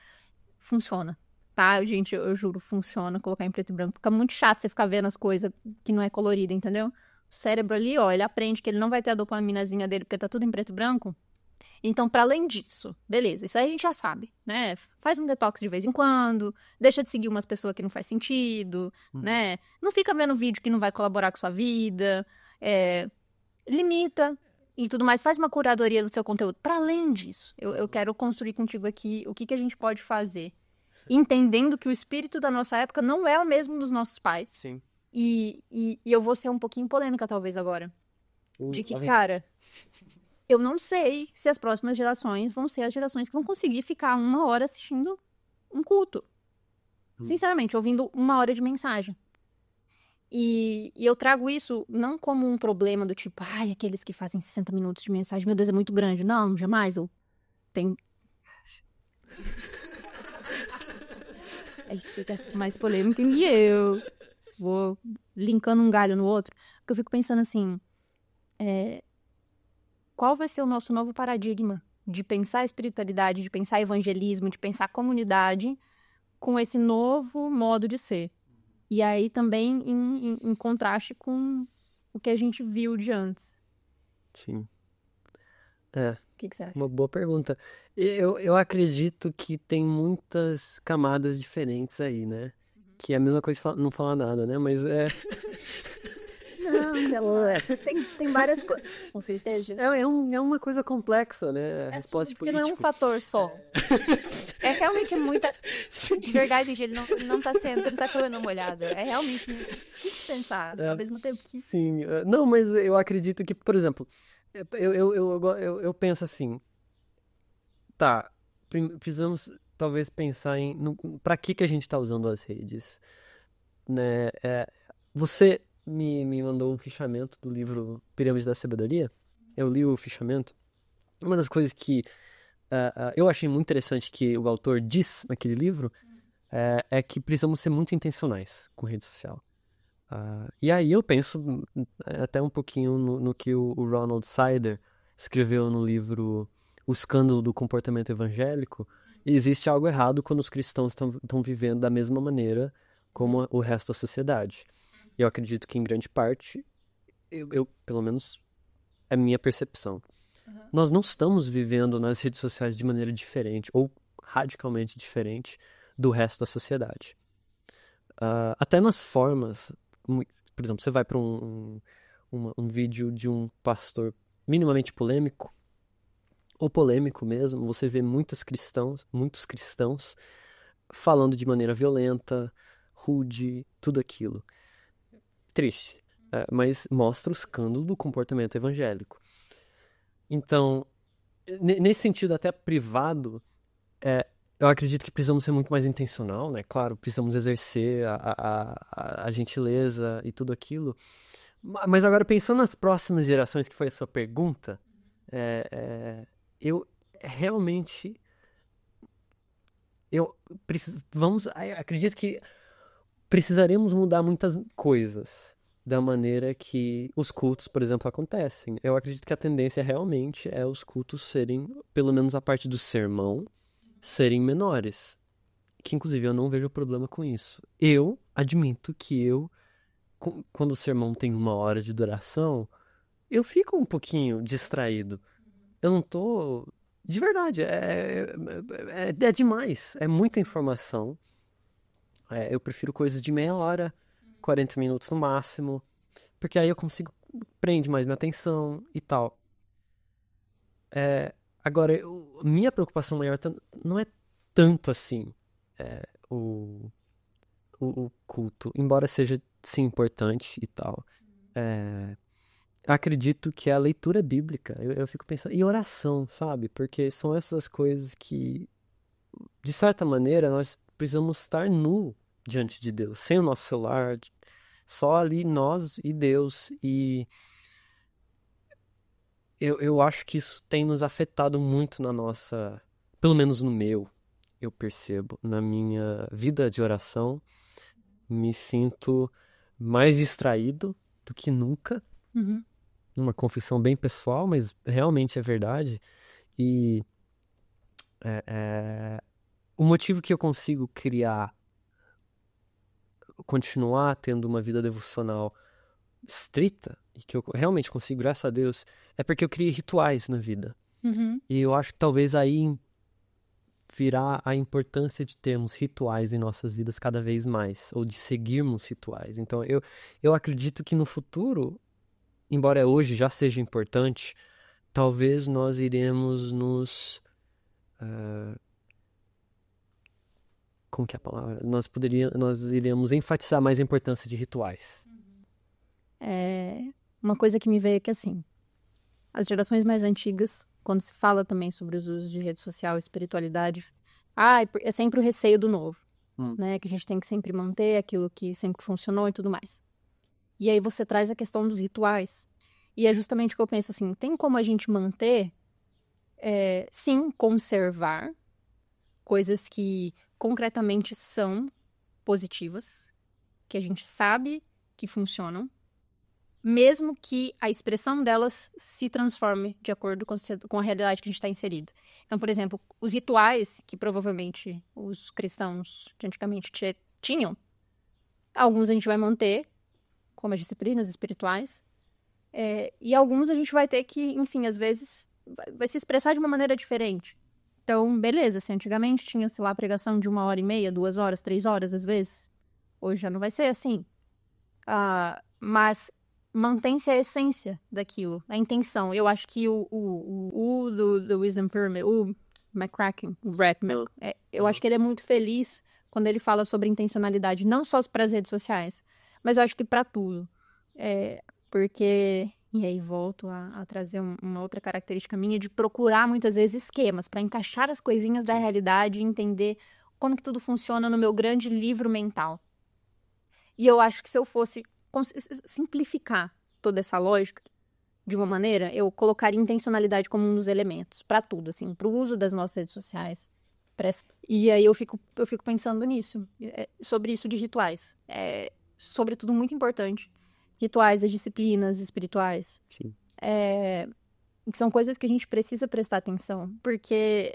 Funciona, tá? Gente, eu juro, funciona colocar em preto e branco. Fica muito chato você ficar vendo as coisas que não é colorida, entendeu? O cérebro ali, ó, ele aprende que ele não vai ter a dopaminazinha dele porque tá tudo em preto e branco. Então, para além disso, beleza, isso aí a gente já sabe, né? Faz um detox de vez em quando, deixa de seguir umas pessoas que não faz sentido, né? Não fica vendo vídeo que não vai colaborar com sua vida, limita e tudo mais, faz uma curadoria do seu conteúdo. Para além disso, eu quero construir contigo aqui o que a gente pode fazer, entendendo que o espírito da nossa época não é o mesmo dos nossos pais. Sim. E eu vou ser um pouquinho polêmica, talvez, agora. De que, cara, eu não sei se as próximas gerações vão ser as gerações que vão conseguir ficar 1 hora assistindo um culto. Sinceramente, ouvindo 1 hora de mensagem. E eu trago isso não como um problema do tipo, aqueles que fazem 60 minutos de mensagem, meu Deus, é muito grande. Não, jamais. Eu tenho... É que você quer ser mais polêmico que eu. Vou linkando um galho no outro. Porque eu fico pensando assim, qual vai ser o nosso novo paradigma de pensar espiritualidade, de pensar evangelismo, de pensar comunidade com esse novo modo de ser? E aí também em contraste com o que a gente viu de antes. Sim. O que você acha? Uma boa pergunta. Eu acredito que tem muitas camadas diferentes aí, né? Que é a mesma coisa não falar nada, né? Mas Não, você tem várias coisas. Com certeza. É uma coisa complexa, né? A resposta Porque não é um política. fator só. É realmente muita... De verdade, gente, ele não tá sendo, ele não tá chovendo uma olhada. É realmente muito difícil pensar, ao mesmo tempo que... Sim. Não, mas eu acredito que, por exemplo, eu penso assim, tá, precisamos talvez pensar para que a gente está usando as redes, né? Você me mandou um fichamento do livro Pirâmide da Sabedoria. Eu li o fichamento. Uma das coisas que eu achei muito interessante que o autor diz naquele livro é que precisamos ser muito intencionais com rede social. E aí eu penso até um pouquinho no que o Ronald Sider escreveu no livro O Escândalo do Comportamento Evangélico. Existe algo errado quando os cristãos estão vivendo da mesma maneira como o resto da sociedade. E eu acredito que em grande parte, eu pelo menos é a minha percepção. Nós não estamos vivendo nas redes sociais de maneira diferente ou radicalmente diferente do resto da sociedade. Até nas formas, por exemplo, você vai para um vídeo de um pastor minimamente polêmico, ou polêmico mesmo, você vê muitos cristãos falando de maneira violenta, rude, tudo aquilo. Triste, mas mostra o escândalo do comportamento evangélico. Então, nesse sentido até privado, eu acredito que precisamos ser muito mais intencional, né? Claro, precisamos exercer a gentileza e tudo aquilo. Mas agora, pensando nas próximas gerações, que foi a sua pergunta, eu realmente... acredito que precisaremos mudar muitas coisas da maneira que os cultos, por exemplo, acontecem. Eu acredito que a tendência realmente é os cultos serem, pelo menos a parte do sermão, serem menores. Que, inclusive, eu não vejo problema com isso. Eu admito que quando o sermão tem 1 hora de duração, eu fico um pouquinho distraído. Eu não tô... De verdade, é demais. É muita informação. Eu prefiro coisas de meia hora, 40 minutos no máximo, porque aí eu consigo prende mais minha atenção e tal. Agora, minha preocupação maior não é tanto assim o culto, embora seja, sim, importante e tal, acredito que a leitura bíblica, eu fico pensando, e oração, sabe? Porque são essas coisas que, de certa maneira, nós precisamos estar nu diante de Deus, sem o nosso celular, só ali nós e Deus. E eu acho que isso tem nos afetado muito na nossa, pelo menos no meu, eu percebo, na minha vida de oração, me sinto mais distraído do que nunca. Uhum. Uma confissão bem pessoal, mas realmente é verdade. E o motivo que eu consigo continuar tendo uma vida devocional estrita, e que eu realmente consigo, graças a Deus, é porque eu criei rituais na vida. Uhum. E eu acho que talvez aí virá a importância de termos rituais em nossas vidas cada vez mais, ou de seguirmos rituais. Então eu acredito que no futuro, embora hoje já seja importante, talvez nós iremos nos... como que é a palavra? Nós iremos enfatizar mais a importância de rituais. Uma coisa que me veio é que, assim, as gerações mais antigas, quando se fala também sobre os usos de rede social e espiritualidade, é sempre o receio do novo, né? Que a gente tem que sempre manter aquilo que sempre funcionou e tudo mais. E aí você traz a questão dos rituais. E é justamente o que eu penso, assim, tem como a gente manter, sim, conservar coisas que concretamente são positivas, que a gente sabe que funcionam, mesmo que a expressão delas se transforme de acordo com a realidade que a gente está inserido. Então, por exemplo, os rituais que provavelmente os cristãos de antigamente tinham, alguns a gente vai manter, como as disciplinas espirituais, e alguns a gente vai ter que, enfim, às vezes vai se expressar de uma maneira diferente. Então, beleza, se antigamente tinha, sei lá, pregação de 1h30, 2 horas, 3 horas, às vezes, hoje já não vai ser assim. Mas mantém-se a essência daquilo, a intenção. Eu acho que o do Wisdom Pyramid, o McCracken, o Brett, eu acho que ele é muito feliz quando ele fala sobre intencionalidade, não só para as redes sociais, mas eu acho que para tudo. Porque, e aí volto a trazer uma outra característica minha de procurar muitas vezes esquemas para encaixar as coisinhas da realidade e entender como que tudo funciona no meu grande livro mental. E eu acho que se eu fosse simplificar toda essa lógica de uma maneira, eu colocaria intencionalidade como um dos elementos para tudo, assim, para o uso das nossas redes sociais. E aí eu fico pensando nisso, sobre isso de rituais. Sobretudo muito importante. Rituais, as disciplinas espirituais. Sim. Que são coisas que a gente precisa prestar atenção, porque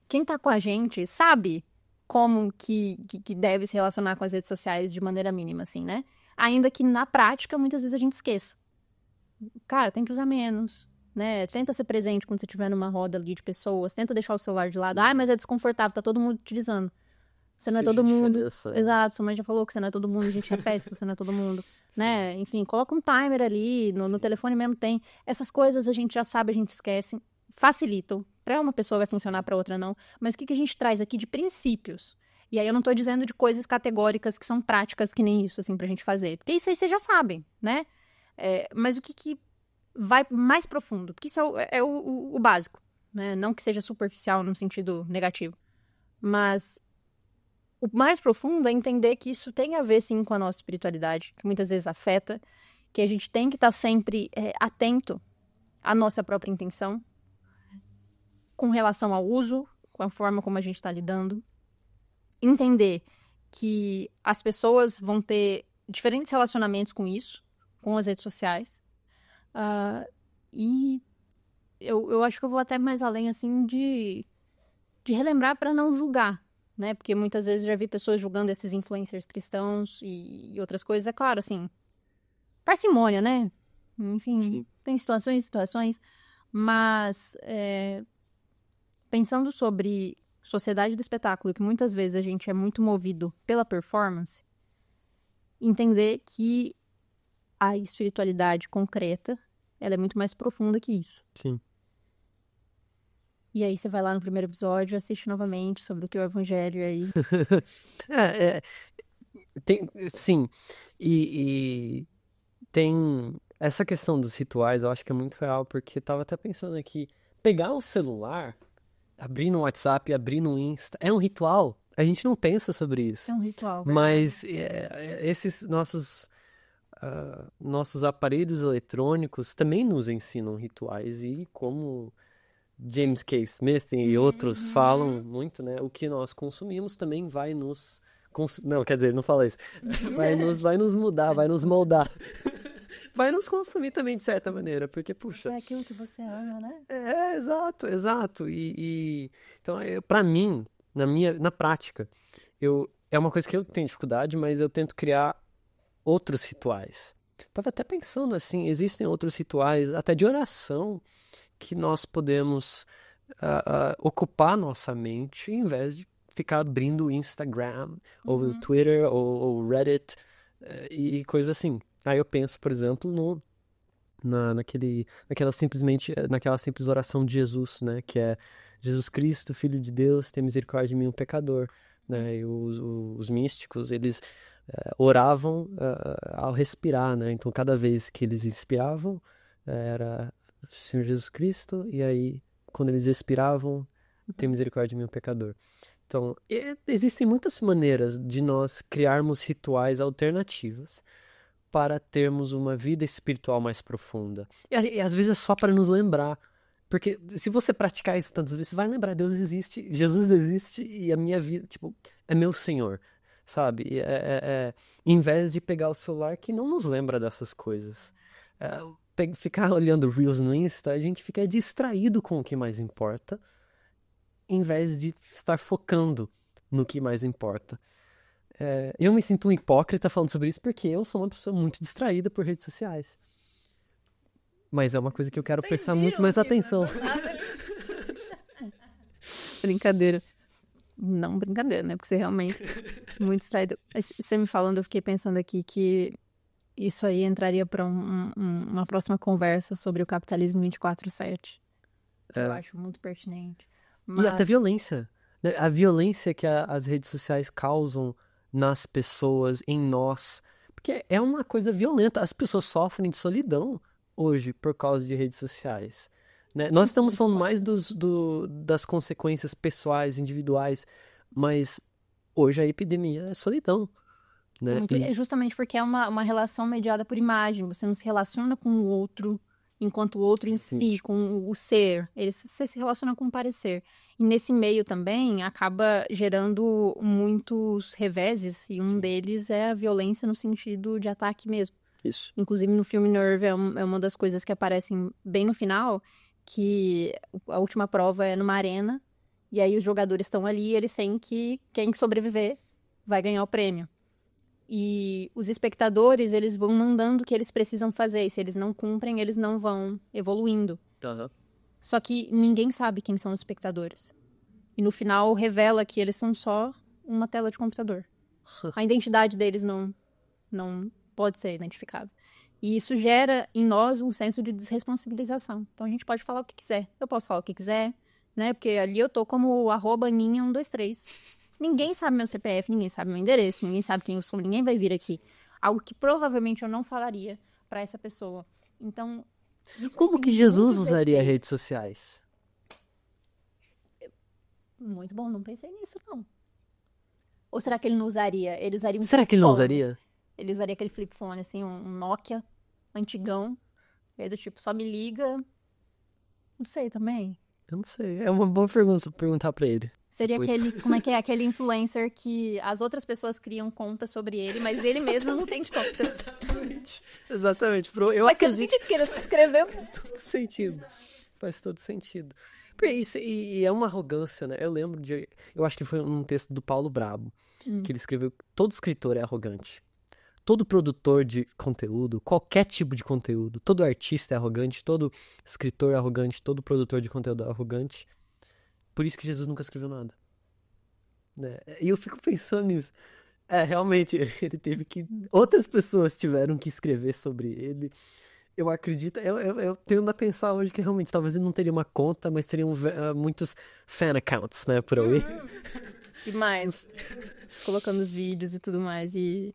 quem tá com a gente sabe como que deve se relacionar com as redes sociais de maneira mínima, assim, né? Ainda que na prática, muitas vezes a gente esqueça. Cara, tem que usar menos, né? Tenta ser presente quando você estiver numa roda ali de pessoas, tenta deixar o celular de lado. Mas é desconfortável, tá todo mundo utilizando. Você não é todo mundo. Exato, sua mãe já falou que você não é todo mundo, a gente repete que você não é todo mundo, né? Enfim, coloca um timer ali, no telefone mesmo tem. Essas coisas a gente já sabe, a gente esquece, facilitam. Para uma pessoa vai funcionar, para outra não. Mas o que a gente traz aqui de princípios? E aí eu não tô dizendo de coisas categóricas que são práticas que nem isso, assim, pra gente fazer. Porque isso aí vocês já sabem, né? Mas o que vai mais profundo? Porque isso é o básico, né? Não que seja superficial no sentido negativo. Mas o mais profundo é entender que isso tem a ver, sim, com a nossa espiritualidade, que muitas vezes afeta, que a gente tem que estar sempre atento à nossa própria intenção, com relação ao uso, com a forma como a gente está lidando. Entender que as pessoas vão ter diferentes relacionamentos com isso, com as redes sociais. E eu acho que eu vou até mais além, assim, de relembrar para não julgar, né? Porque muitas vezes eu já vi pessoas julgando esses influencers cristãos e outras coisas. É claro, assim, parcimônia, né? Enfim, sim, tem situações e situações. Mas pensando sobre sociedade do espetáculo, que muitas vezes a gente é muito movido pela performance, entender que a espiritualidade concreta, ela é muito mais profunda que isso. Sim. E aí você vai lá no primeiro episódio, assiste novamente sobre o que é o evangelho aí. Sim, e tem essa questão dos rituais, eu acho que é muito real, porque eu tava até pensando aqui, pegar o celular, abrir no WhatsApp, abrir no Insta, é um ritual. A gente não pensa sobre isso. É um ritual. Mas esses nossos aparelhos eletrônicos também nos ensinam rituais e como James K. Smith e outros falam muito, né? O que nós consumimos também vai nos... Não, quer dizer, não fala isso. Vai nos mudar, vai nos moldar. Vai nos consumir também, de certa maneira, porque, puxa... Você é aquilo que você ama, né? Exato. Então, pra mim, na prática, é uma coisa que eu tenho dificuldade, mas eu tento criar outros rituais. Tava até pensando assim, existem outros rituais, até de oração, que nós podemos ocupar nossa mente em vez de ficar abrindo o Instagram, ou o Twitter, ou o Reddit, e coisa assim. Aí eu penso, por exemplo, naquela simples oração de Jesus, né? Que é: Jesus Cristo, Filho de Deus, tem misericórdia de mim, um pecador. Né? E os místicos, eles oravam ao respirar, né? Então, cada vez que eles inspiravam, era Senhor Jesus Cristo, e aí, quando eles expiravam, tem misericórdia de mim, um pecador. Então, existem muitas maneiras de nós criarmos rituais alternativos para termos uma vida espiritual mais profunda. E às vezes é só para nos lembrar. Porque se você praticar isso tantas vezes, você vai lembrar: Deus existe, Jesus existe e a minha vida, tipo, é meu Senhor, sabe? Em vez de pegar o celular que não nos lembra dessas coisas. Ficar olhando Reels no Insta, a gente fica distraído com o que mais importa, em vez de estar focando no que mais importa. Eu me sinto um hipócrita falando sobre isso porque eu sou uma pessoa muito distraída por redes sociais. Mas é uma coisa que eu quero prestar muito mais atenção. Brincadeira. Não brincadeira, né? Porque você realmente é muito distraído. Você me falando, eu fiquei pensando aqui que isso aí entraria para uma próxima conversa sobre o capitalismo 24/7. Eu acho muito pertinente. E até violência. Né? A violência que as redes sociais causam nas pessoas, em nós. Porque é uma coisa violenta. As pessoas sofrem de solidão hoje por causa de redes sociais. Né? Nós estamos falando mais das consequências pessoais, individuais, mas hoje a epidemia é solidão. Né? É justamente porque é uma relação mediada por imagem. Você não se relaciona com o outro enquanto o outro em si, com o ser. Você se relaciona com o parecer. E nesse meio também acaba gerando muitos reveses, e um deles é a violência no sentido de ataque mesmo. Isso. Inclusive no filme Nerve é uma das coisas que aparecem bem no final, que a última prova é numa arena, e aí os jogadores estão ali e eles têm que, quem sobreviver vai ganhar o prêmio. E os espectadores, eles vão mandando o que eles precisam fazer, e se eles não cumprem, eles não vão evoluindo. Uhum. Só que ninguém sabe quem são os espectadores. E no final revela que eles são só uma tela de computador. A identidade deles não pode ser identificável. E isso gera em nós um senso de desresponsabilização. Então a gente pode falar o que quiser. Eu posso falar o que quiser, né? Porque ali eu tô como @ninha123. Ninguém sabe meu CPF, ninguém sabe meu endereço, ninguém sabe quem eu sou, ninguém vai vir aqui. Algo que provavelmente eu não falaria pra essa pessoa. Então, como que Jesus usaria redes sociais? Muito bom, não pensei nisso, não. Ou será que ele não usaria? Ele usaria um Será que ele não usaria? Ele usaria aquele flip phone, assim, um Nokia antigão. É do tipo, só me liga. Não sei também. Eu não sei. É uma boa pergunta perguntar pra ele. Seria como é que é? Aquele influencer que as outras pessoas criam contas sobre ele, mas ele mesmo não tem contas. Exatamente. Eu acredito que ele se inscreveu. Faz todo sentido. E é uma arrogância, né? Eu acho que foi um texto do Paulo Brabo, que ele escreveu: todo escritor é arrogante. Todo produtor de conteúdo, qualquer tipo de conteúdo, todo artista é arrogante, todo escritor é arrogante, todo produtor de conteúdo é arrogante. Por isso que Jesus nunca escreveu nada. Né? E eu fico pensando nisso. Realmente, ele teve que... Outras pessoas tiveram que escrever sobre ele. Eu acredito... Eu tendo a pensar hoje que realmente talvez ele não teria uma conta, mas teriam muitos fan accounts, né, por aí. Demais. Colocando os vídeos e tudo mais. E,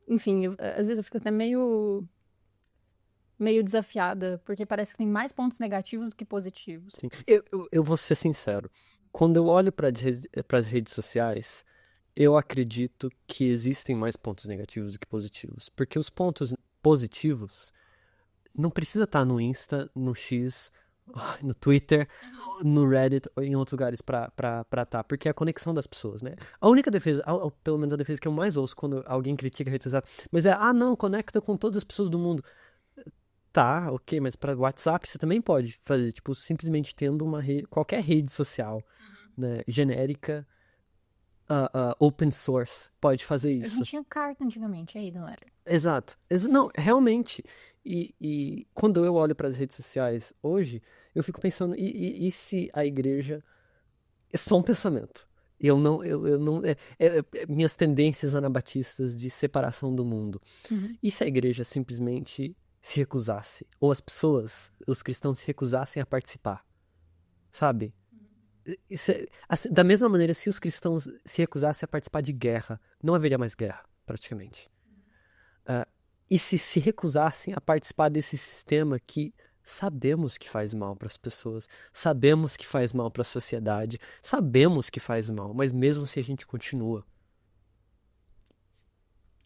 enfim, às vezes eu fico até meio desafiada, porque parece que tem mais pontos negativos do que positivos. Sim. Eu vou ser sincero. Quando eu olho para as redes sociais, eu acredito que existem mais pontos negativos do que positivos. Porque os pontos positivos não precisa estar no Insta, no X, no Twitter, no Reddit ou em outros lugares pra estar. Porque é a conexão das pessoas, né? A única defesa, pelo menos a defesa que eu mais ouço quando alguém critica a rede social, mas não, conecta com todas as pessoas do mundo. Tá, ok, mas para WhatsApp você também pode fazer, tipo, simplesmente tendo qualquer rede social, né, genérica, open source, pode fazer isso. A gente tinha carta antigamente, aí, galera. Exato. Não, realmente. E quando eu olho para as redes sociais hoje, eu fico pensando, e se a igreja é só um pensamento? Eu não minhas tendências anabatistas de separação do mundo. E se a igreja simplesmente se recusasse, ou as pessoas, os cristãos se recusassem a participar, sabe? Da mesma maneira, se os cristãos se recusassem a participar de guerra, não haveria mais guerra, praticamente. E se recusassem a participar desse sistema que sabemos que faz mal para as pessoas, sabemos que faz mal para a sociedade, sabemos que faz mal, mas mesmo se a gente continua.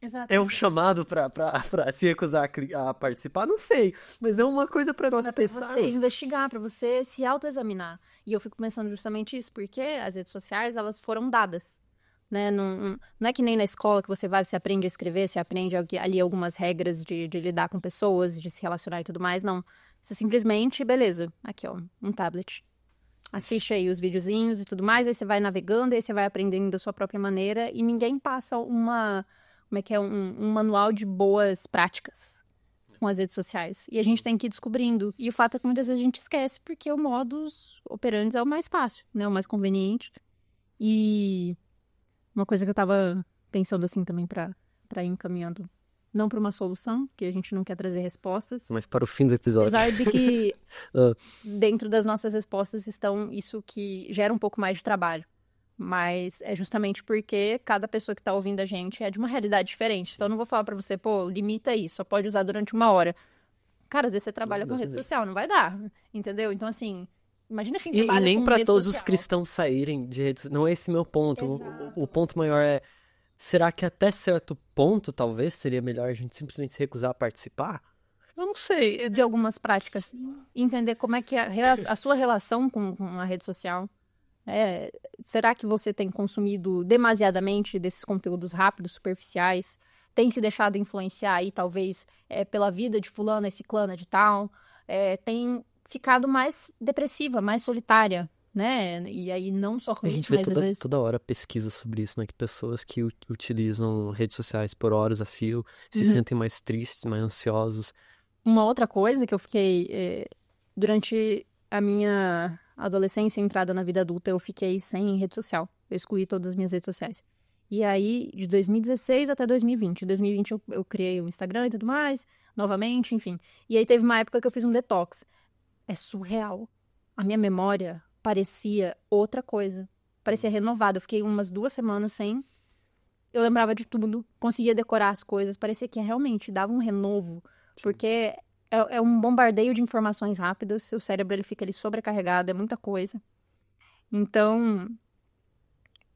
Exato. É um chamado pra se recusar a participar? Não sei, mas é uma coisa pra nós pensarmos. Pra você investigar, pra você se autoexaminar. E eu fico pensando justamente isso, porque as redes sociais, elas foram dadas, né? Não é que nem na escola que você aprende a escrever, você aprende ali algumas regras de lidar com pessoas, de se relacionar e tudo mais, não. Você simplesmente, beleza, aqui ó, um tablet. Assiste aí os videozinhos e tudo mais, aí você vai navegando, aí você vai aprendendo da sua própria maneira e ninguém passa um manual de boas práticas com as redes sociais. E a gente tem que ir descobrindo. E o fato é que muitas vezes a gente esquece, porque o modus operandi é o mais fácil, né? O mais conveniente. E uma coisa que eu tava pensando assim também pra ir encaminhando, não para uma solução, que a gente não quer trazer respostas. Mas para o fim do episódio. Apesar de que dentro das nossas respostas estão isso que gera um pouco mais de trabalho. Mas é justamente porque cada pessoa que tá ouvindo a gente é de uma realidade diferente. Então eu não vou falar pra você, limita isso, só pode usar durante 1 hora. Cara, às vezes você trabalha com rede social, não vai dar, entendeu? Então assim, imagina quem trabalha com rede social. E nem pra todos os cristãos saírem de rede social. Não é esse meu ponto. O ponto maior é, será que até certo ponto, talvez, seria melhor a gente simplesmente se recusar a participar? Eu não sei. De algumas práticas. Entender como é que é a sua relação com a rede social. Será que você tem consumido demasiadamente desses conteúdos rápidos, superficiais? Tem se deixado influenciar aí, talvez, pela vida de fulana e ciclana de tal? Tem ficado mais depressiva, mais solitária, né? E aí não só com a isso, gente vê mas às vezes... toda hora pesquisa sobre isso, né? Que pessoas que utilizam redes sociais por horas a fio se sentem mais tristes, mais ansiosos. Uma outra coisa que eu fiquei... durante a minha adolescência e entrada na vida adulta, eu fiquei sem rede social. Eu excluí todas as minhas redes sociais. E aí, de 2016 até 2020. Em 2020 eu criei o Instagram e tudo mais, novamente, enfim. E aí teve uma época que eu fiz um detox. É surreal. A minha memória parecia outra coisa. Parecia renovada. Eu fiquei umas 2 semanas sem. Eu lembrava de tudo, conseguia decorar as coisas. Parecia que realmente dava um renovo. Sim. Porque é um bombardeio de informações rápidas. Seu cérebro ele fica ali sobrecarregado, é muita coisa. Então,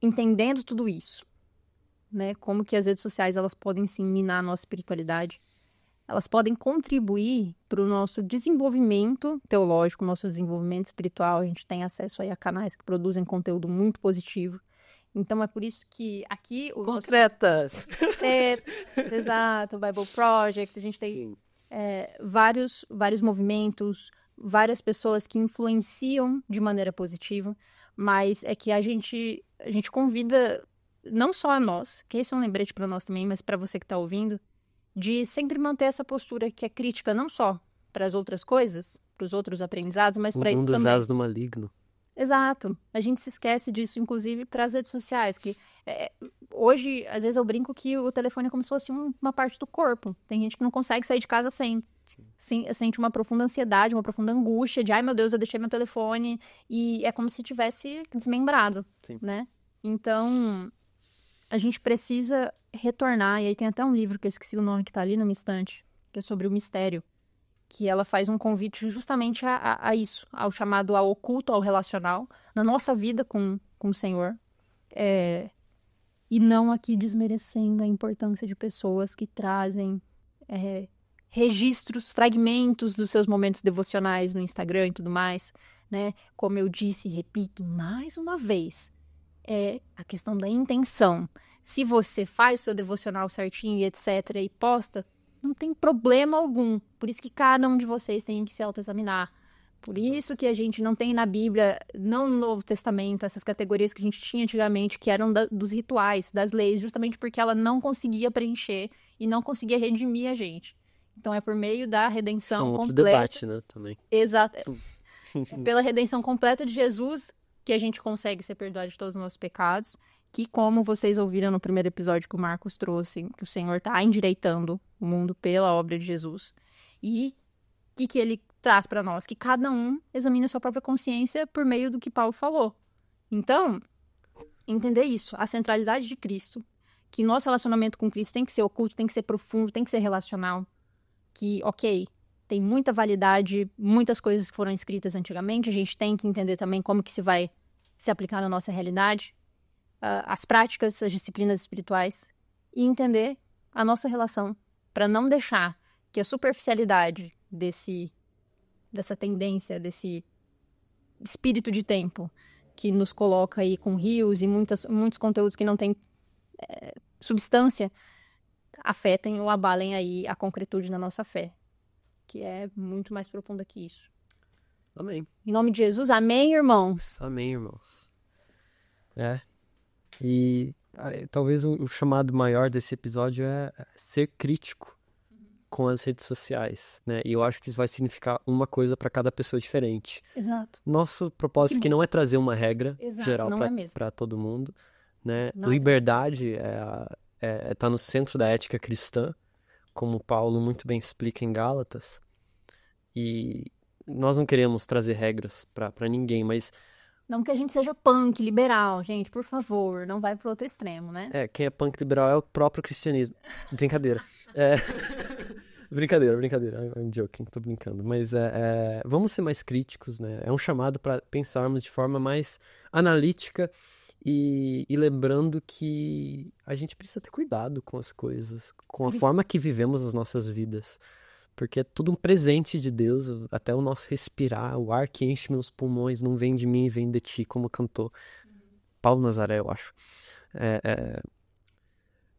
entendendo tudo isso, né, como que as redes sociais elas podem sim minar a nossa espiritualidade, elas podem contribuir para o nosso desenvolvimento teológico, nosso desenvolvimento espiritual. A gente tem acesso aí a canais que produzem conteúdo muito positivo. Então é por isso que aqui... Concretas! Exato, o Bible Project, a gente tem vários movimentos, várias pessoas que influenciam de maneira positiva, mas é que a gente convida, não só a nós, que esse é um lembrete para nós também, mas para você que está ouvindo, de sempre manter essa postura que é crítica não só para as outras coisas, para os outros aprendizados, mas para isso também. O mundo jaz do maligno. Exato. A gente se esquece disso, inclusive, para as redes sociais, que hoje, às vezes eu brinco que o telefone é como se fosse uma parte do corpo. Tem gente que não consegue sair de casa sem. Sente uma profunda ansiedade, uma profunda angústia de, ai meu Deus, eu deixei meu telefone, e é como se tivesse desmembrado, né? Então, a gente precisa retornar, e aí tem até um livro que eu esqueci o nome que tá ali na minha estante, que é sobre o mistério, que ela faz um convite justamente a isso, ao chamado ao oculto, ao relacional, na nossa vida com o Senhor. E não aqui desmerecendo a importância de pessoas que trazem registros, fragmentos dos seus momentos devocionais no Instagram e tudo mais, né? Como eu disse e repito mais uma vez, é a questão da intenção. Se você faz o seu devocional certinho e etc. e posta, não tem problema algum. Por isso que cada um de vocês tem que se autoexaminar. Por isso que a gente não tem na Bíblia, não no Novo Testamento, essas categorias que a gente tinha antigamente, que eram dos rituais, das leis, justamente porque ela não conseguia preencher e não conseguia redimir a gente. Então é por meio da redenção outro completa. debate, né, também. Exato. É pela redenção completa de Jesus que a gente consegue ser perdoado de todos os nossos pecados, que como vocês ouviram no primeiro episódio que o Marcos trouxe, que o Senhor está endireitando o mundo pela obra de Jesus. E o que ele traz para nós? Que cada um examine a sua própria consciência por meio do que Paulo falou. Então, entender isso, a centralidade de Cristo, que nosso relacionamento com Cristo tem que ser oculto, tem que ser profundo, tem que ser relacional, que, ok, tem muita validade, muitas coisas que foram escritas antigamente, a gente tem que entender também como que se vai se aplicar na nossa realidade, as práticas, as disciplinas espirituais, e entender a nossa relação, para não deixar que a superficialidade dessa tendência, desse espírito de tempo que nos coloca aí com rios e muitos conteúdos que não têm substância, afetem ou abalem aí a concretude na nossa fé, que é muito mais profunda que isso. Amém. Em nome de Jesus, amém, irmãos? Amém, irmãos. E talvez o chamado maior desse episódio é ser crítico com as redes sociais, né? E eu acho que isso vai significar uma coisa para cada pessoa diferente. Exato. Nosso propósito aqui não é trazer uma regra geral para todo mundo, né? Liberdade tá no centro da ética cristã, como Paulo muito bem explica em Gálatas. E nós não queremos trazer regras para ninguém, mas não que a gente seja punk, liberal, gente, por favor, não vai pro outro extremo, né? Quem é punk liberal é o próprio cristianismo. Brincadeira. Brincadeira. I'm joking, tô brincando. Mas vamos ser mais críticos, né? É um chamado para pensarmos de forma mais analítica e lembrando que a gente precisa ter cuidado com as coisas, com a forma que vivemos as nossas vidas. Porque é tudo um presente de Deus, até o nosso respirar, o ar que enche meus pulmões não vem de mim, vem de ti, como cantou Paulo Nazaré, eu acho,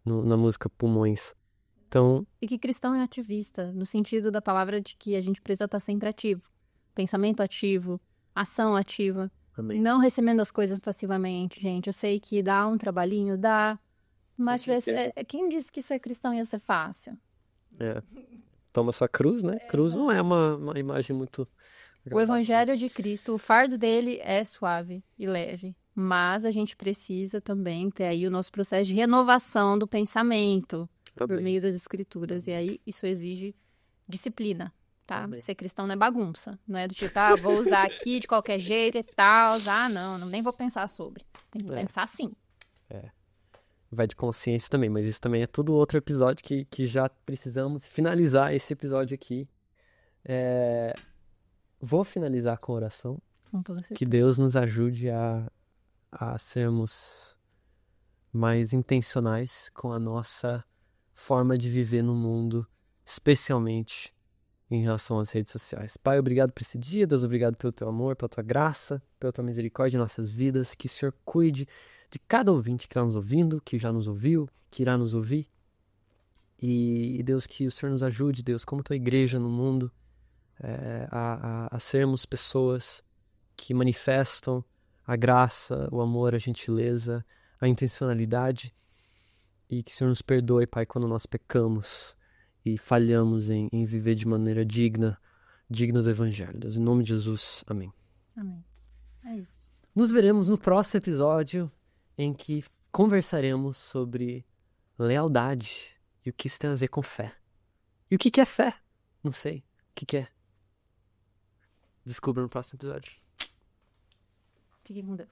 na música Pulmões. Então, e que cristão é ativista, no sentido da palavra de que a gente precisa estar sempre ativo. Pensamento ativo, ação ativa. Amém. Não recebendo as coisas passivamente, gente. Eu sei que dá um trabalhinho, dá. Mas quem disse que ser cristão ia ser fácil? Toma sua cruz, né? Cruz não é uma imagem muito... O evangelho de Cristo, o fardo dele é suave e leve. Mas a gente precisa também ter aí o nosso processo de renovação do pensamento por meio das escrituras. E aí isso exige disciplina, tá? Ser cristão não é bagunça. Não é do tipo, vou usar aqui de qualquer jeito e tal. Não, nem vou pensar sobre. Tem que pensar sim. Vai de consciência também, mas isso também é tudo outro episódio que já precisamos finalizar esse episódio aqui. Vou finalizar com oração. Que Deus nos ajude a sermos mais intencionais com a nossa forma de viver no mundo, especialmente em relação às redes sociais. Pai, obrigado por esse dia, Deus, obrigado pelo teu amor, pela tua graça, pela tua misericórdia em nossas vidas, que o Senhor cuide de cada ouvinte que está nos ouvindo, que já nos ouviu, que irá nos ouvir. E Deus, que o Senhor nos ajude, Deus, como tua igreja no mundo, a sermos pessoas que manifestam a graça, o amor, a gentileza, a intencionalidade, e que o Senhor nos perdoe, Pai, quando nós pecamos e falhamos em viver de maneira digna do Evangelho. Deus, em nome de Jesus, amém. Amém. É isso. Nos veremos no próximo episódio, em que conversaremos sobre lealdade e o que isso tem a ver com fé. E o que é fé? Não sei. O que é? Descubra no próximo episódio. Fiquem com Deus.